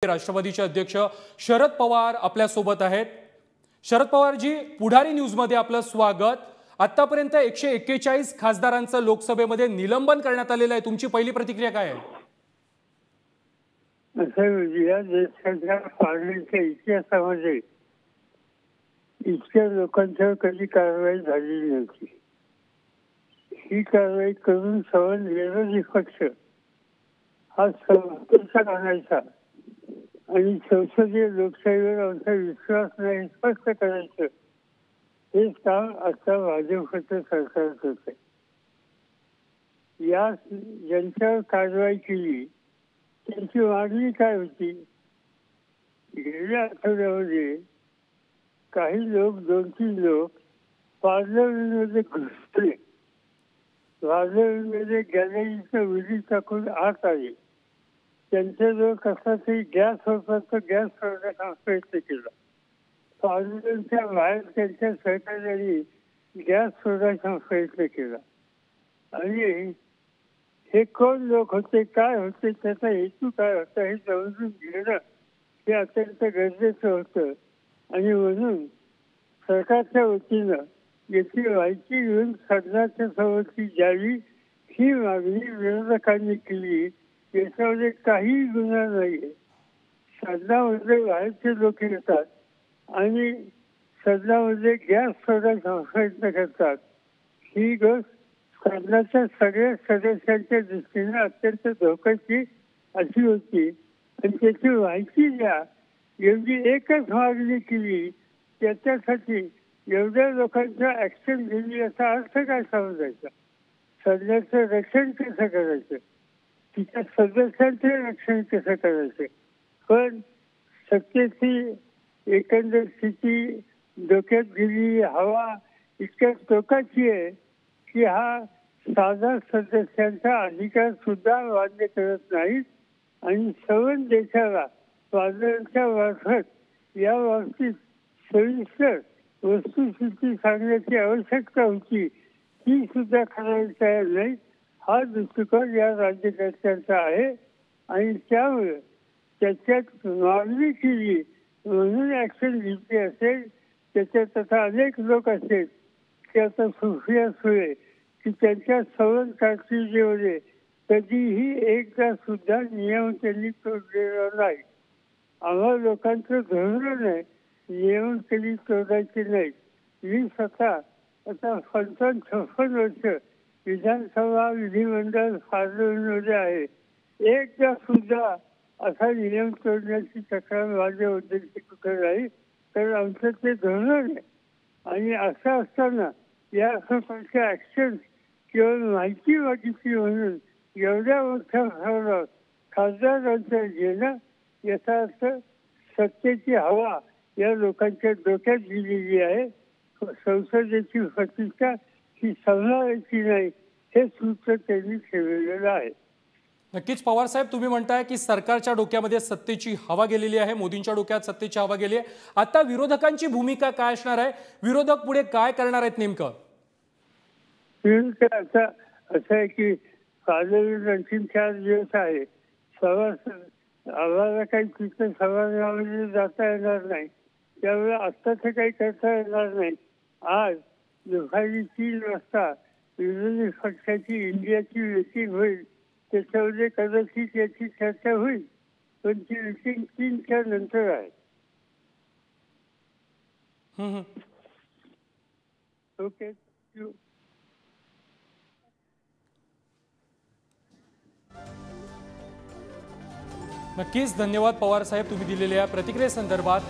राष्ट्रवादीचे अध्यक्ष शरद पवार आपल्या सोबत आहेत। शरद पवार जी, पुढारी न्यूज मध्ये आपलं स्वागत। आतापर्यंत 141 खासदारांचं लोकसभेमध्ये निलंबन करण्यात आलेलं आहे। तुमची पहिली प्रतिक्रिया काय आहे? या देशाच्या पार्टीच्या इतिहासामध्ये इतक्या लोकांच्यावर कधी कारवाई झालेली नव्हती। ही कारवाई करून सवन विरोधी पक्ष हा संसदेचा आणायचा आणि संसदीय लोकशाहीवर आमचा विश्वास नाही स्पष्ट करायचं, हे काम आता भाजपचं सरकार करत आहे। या ज्यांच्यावर कारवाई केली त्यांची मागणी काय होती? गेल्या आठवड्यामध्ये काही लोक, 2-3 लोक पार्लमेंटमध्ये घुसले, पार्लमेंटमध्ये गॅलरीचं विधी टाकून आत आले। त्यांच्याजवळ कसा तरी गॅस होता, तर गॅस सोडण्याचा प्रयत्न केला। पार्लमेंटच्या बाहेर त्यांच्या सहकार्याने गॅस सोडण्याचा प्रयत्न केला आणि हे कोण लोक होते, काय होते, त्याचा हेतू काय होता हे समजून घेणं हे अत्यंत गरजेचं होतं। आणि म्हणून सरकारच्या वतीनं याची माहिती घेऊन सदनाच्या समोर द्यावी ही मागणी विरोधकांनी केली। याच्यामध्ये काही गुन्हा नाहीये। सदनामध्ये बाहेरचे लोक येतात आणि सदनामध्ये गॅस सोडायचा प्रयत्न करतात। ही गोष्ट सदनाच्या सगळ्या सदस्यांच्या दृष्टीने अत्यंत धोक्याची अशी होती आणि त्याची माहिती द्या एवढी एकच मागणी केली। त्याच्यासाठी एवढ्या लोकांच्या ऍक्शन घेतली याचा अर्थ काय समजायचा? सदनाचं रक्षण कसं करायचं, तिच्या सदस्यांचे रक्षण कसं करायचं? पण सत्तेची एकंदर स्थिती डोक्यात गेली, हवा इतक्या टोकाची आहे की हा साधा सदस्यांचा अधिकार सुद्धा मान्य करत नाहीत आणि सवन देशाला पार्लमेंटच्या मार्फत या बाबतीत सविस्तर वस्तुस्थिती सांगण्याची आवश्यकता होती, ती सुद्धा करायला तयार नाही। हा दृष्टिकोन या राज्यकर्त्यांचा आहे आणि त्यामुळे त्याच्यात मागणी केली म्हणून ऍक्शन घेतली असेल। त्याच्यात आता अनेक लोक असेल की आता सुप्रिया सुळे की त्यांच्या सवन कारकिर्दीमध्ये कधीही एकदा सुद्धा नियम त्यांनी तोडलेला नाही। आम्हा लोकांचं धोरण आहे नियम कधी तोडायचे नाही। मी स्वतः आता 55-56 वर्ष विधानसभा, विधिमंडळ, पार्लमेंटमध्ये आहे। एकदा सुद्धा असा नियम तोडण्याची तक्रार माझ्या उद्देशी कुठे नाही, तर आमचं ते धोरण आहे। आणि असं असताना या प्रकारच्या ऍक्शन केवळ माहिती मागितली म्हणून एवढ्या मोठ्या प्रमाणात खासदारांचं घेणं याचा अर्थ सत्तेची हवा या लोकांच्या डोक्यात गेलेली आहे। संसदेची प्रतिष्ठा ही सांभाळायची नाही हे सूत्र त्यांनी ठेवलेलं आहे। नक्कीच पवार साहेब, तुम्ही म्हणताय की सरकारच्या डोक्यामध्ये सत्तेची हवा गेलेली आहे, मोदींच्या डोक्यात सत्तेची हवा गेली आहे। आता विरोधकांची भूमिका काय असणार आहे? विरोधक पुढे काय करणार आहेत नेमकं? आता असं आहे की पार्लमेंट आणखी 4 दिवस आहे। आम्हाला काही तिथं सभागृहामध्ये जाता येणार नाही, त्यामुळे आत्ताच काही करता येणार नाही। आज दुपारी 3 वाजता विरोधी पक्षाची इंडियाची मीटिंग होईल, त्याच्यामध्ये कदाचित याची चर्चा होईल, पण ती मीटिंग 3च्या नंतर आहे। ओके, नक्कीच धन्यवाद पवार साहेब, तुम्ही दिलेल्या प्रतिक्रियेसंदर्भात।